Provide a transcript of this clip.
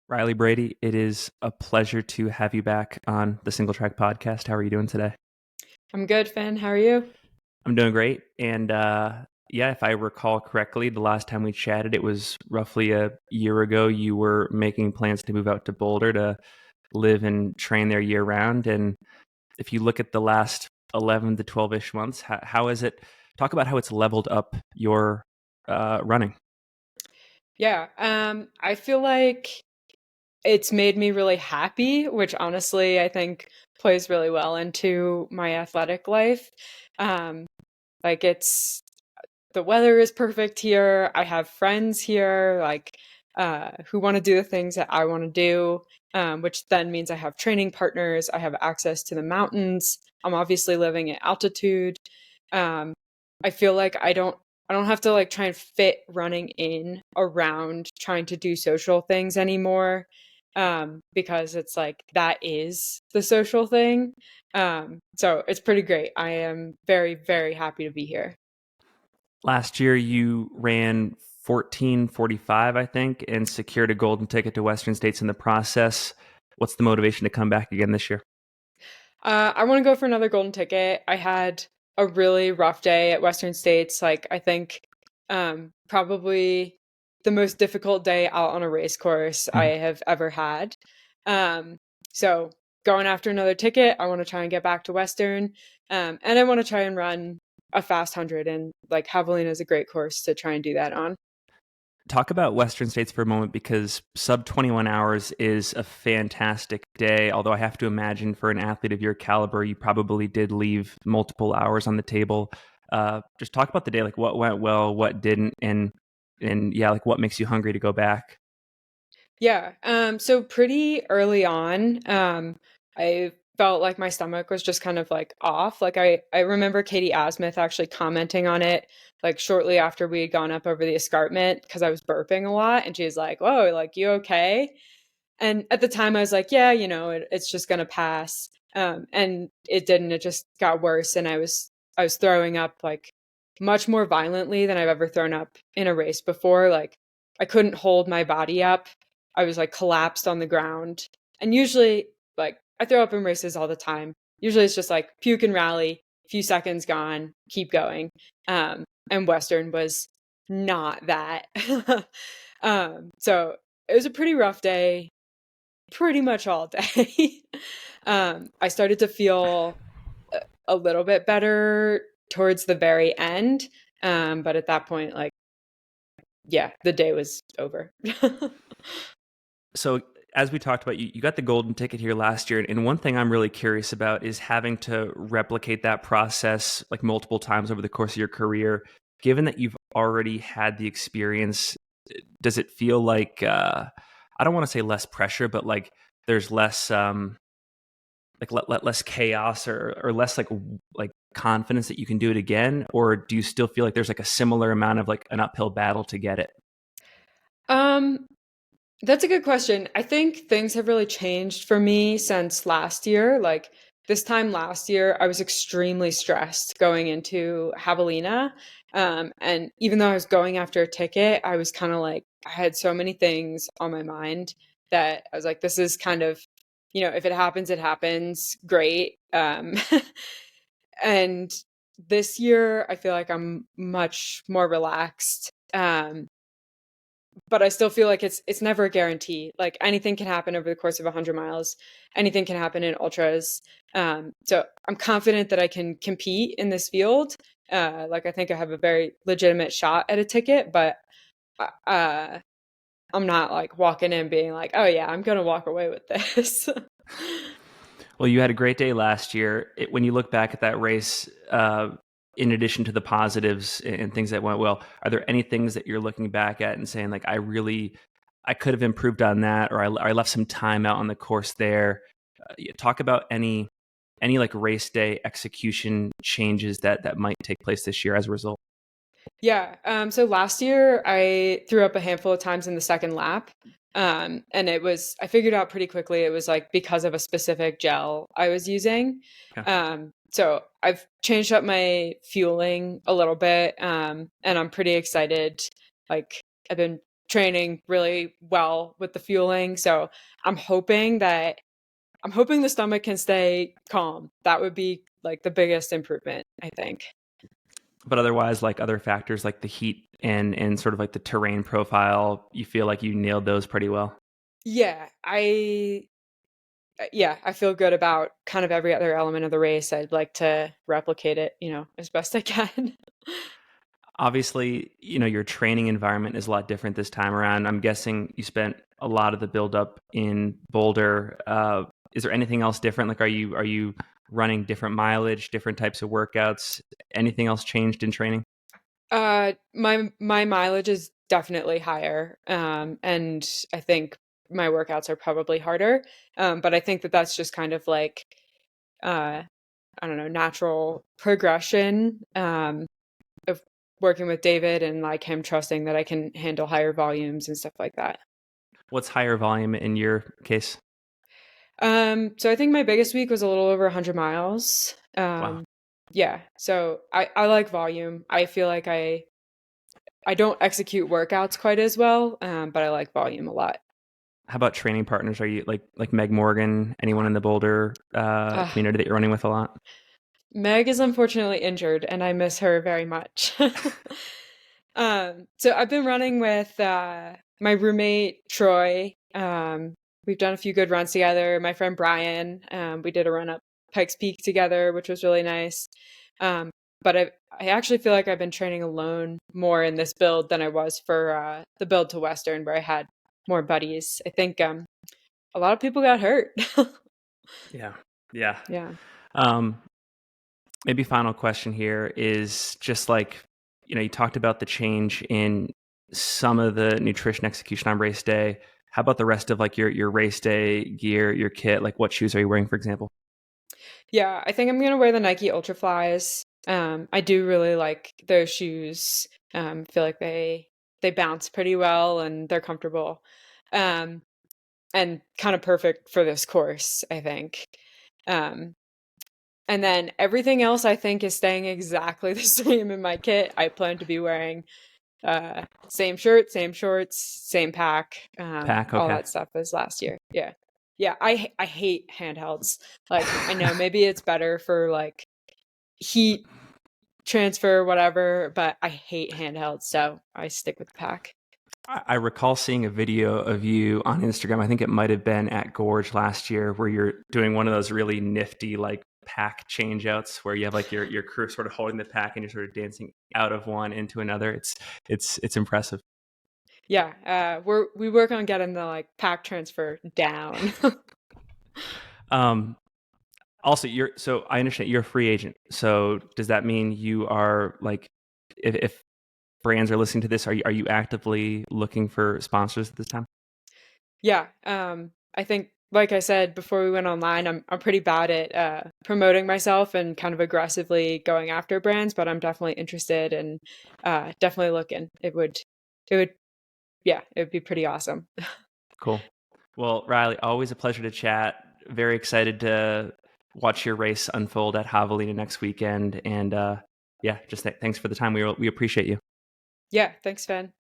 Riley, Brady, it is a pleasure to have you back on the Singletrack Podcast. How are you doing today? I'm good, Finn. How are you? I'm doing great. And yeah, if I recall correctly, the last time we chatted, it was roughly a year ago. You were making plans to move out to Boulder to live and train there year round. And if you look at the last 11 to 12-ish months, how is it? Talk about how it's leveled up your running. Yeah, I feel like it's made me really happy, which honestly I think plays really well into my athletic life. Um, like it's the weather is perfect here. I have friends here, who want to do the things that I want to do, which then means I have training partners. I have access to the mountains. I'm obviously living at altitude. Um, I feel like I don't have to like try and fit running in around trying to do social things anymore. Because it's like that is the social thing. So it's pretty great. I am very, very happy to be here. Last year, you ran 14:45, I think, and secured a golden ticket to Western States in the process. What's the motivation to come back again this year? I want to go for another golden ticket. I had a really rough day at Western States. Like I think probably the most difficult day out on a race course I Mhm. have ever had. Um, so going after another ticket, I want to try and get back to Western. And I want to try and run a fast 100, and like Javelina is a great course to try and do that on. Talk about Western States for a moment because sub 21 hours is a fantastic day. Although I have to imagine for an athlete of your caliber, you probably did leave multiple hours on the table. Just talk about the day, like what went well, what didn't, and yeah, like what makes you hungry to go back. Yeah. So pretty early on, I felt like my stomach was just kind of like off. Like I remember Katie Asmuth actually commenting on it like shortly after we had gone up over the escarpment because I was burping a lot, and she was like, "Whoa, like you okay?" And at the time I was like, "Yeah, it's just gonna pass." And it didn't. It just got worse, and I was throwing up like much more violently than I've ever thrown up in a race before. Like I couldn't hold my body up. I was like collapsed on the ground. And usually, like I throw up in races all the time. Usually it's just like puke and rally, few seconds gone, keep going. And Western was not that. So it was a pretty rough day, pretty much all day. I started to feel a little bit better towards the very end. But at that point, like, yeah, the day was over. So as we talked about, you got the golden ticket here last year, and one thing I'm really curious about is having to replicate that process like multiple times over the course of your career. Given that you've already had the experience, does it feel like I don't want to say less pressure, but like there's less less chaos or less like confidence that you can do it again, or do you still feel like there's like a similar amount of like an uphill battle to get it? um, that's a good question. I think things have really changed for me since last year. Like this time last year, I was extremely stressed going into Javelina. And even though I was going after a ticket, I was kind of like, I had so many things on my mind that I was like, this is kind of, if it happens, it happens. Great. And this year, I feel like I'm much more relaxed. But I still feel like it's never a guarantee. Like anything can happen over the course of 100 miles. Anything can happen in ultras. So I'm confident that I can compete in this field. Like I think I have a very legitimate shot at a ticket, but uh, I'm not like walking in being like, oh yeah, I'm gonna walk away with this. Well, you had a great day last year. When you look back at that race, in addition to the positives and things that went well, are there any things that you're looking back at and saying like, I could have improved on that, or I left some time out on the course there? Talk about any like race day execution changes that might take place this year as a result. Yeah. So last year I threw up a handful of times in the second lap. And I figured out pretty quickly it was like because of a specific gel I was using. Yeah. So I've changed up my fueling a little bit. And I'm pretty excited. Like I've been training really well with the fueling. So I'm hoping the stomach can stay calm. That would be like the biggest improvement, I think. But otherwise, like other factors like the heat and sort of like the terrain profile, you feel like you nailed those pretty well. Yeah, I feel good about kind of every other element of the race. I'd like to replicate it, as best I can. Obviously, your training environment is a lot different this time around. I'm guessing you spent a lot of the buildup in Boulder. Is there anything else different? Like, are you running different mileage, different types of workouts? Anything else changed in training? My mileage is definitely higher, and I think my workouts are probably harder. But I think that that's just kind of like, uh, I don't know, natural progression, of working with David and like him trusting that I can handle higher volumes and stuff like that. What's higher volume in your case? So I think my biggest week was a little over 100 miles. Wow. Yeah, so I like volume. I feel like I don't execute workouts quite as well, but I like volume a lot. How about training partners? Are you like Meg Morgan, anyone in the Boulder Uh, community that you're running with a lot? Meg is unfortunately injured, and I miss her very much. So I've been running with my roommate Troy. We've done a few good runs together. My friend Brian, we did a run up Pikes Peak together, which was really nice. Um, but I actually feel like I've been training alone more in this build than I was for the build to Western, where I had more buddies. I think a lot of people got hurt. Yeah. Yeah. Yeah. Um, Maybe final question here is just like, you talked about the change in some of the nutrition execution on race day. How about the rest of like your race day gear, your kit? Like what shoes are you wearing, for example? Yeah, I think I'm gonna wear the Nike Ultraflies. I do really like those shoes. Feel like they bounce pretty well and they're comfortable. Um, and kind of perfect for this course, I think. Um, and then everything else I think is staying exactly the same in my kit. I plan to be wearing same shirt, same shorts, same pack, Pack, all okay. that stuff as last year. Yeah. Yeah, I hate handhelds. Like I know maybe it's better for like heat transfer, whatever, but I hate handhelds, so I stick with the pack. I recall seeing a video of you on Instagram. I think it might have been at Gorge last year, where you're doing one of those really nifty like pack changeouts, where you have like your crew sort of holding the pack and you're sort of dancing out of one into another. It's impressive. Yeah, we work on getting the like pack transfer down. Um, Also, so I understand you're a free agent. So does that mean you are like, if brands are listening to this, are you actively looking for sponsors at this time? Yeah, I think like I said before we went online, I'm pretty bad at promoting myself and kind of aggressively going after brands, but I'm definitely interested and definitely looking. It would yeah, it would be pretty awesome. Cool. Well, Riley, always a pleasure to chat. Very excited to watch your race unfold at Javelina next weekend. And yeah, just thanks for the time. We appreciate you. Yeah, thanks, Sven.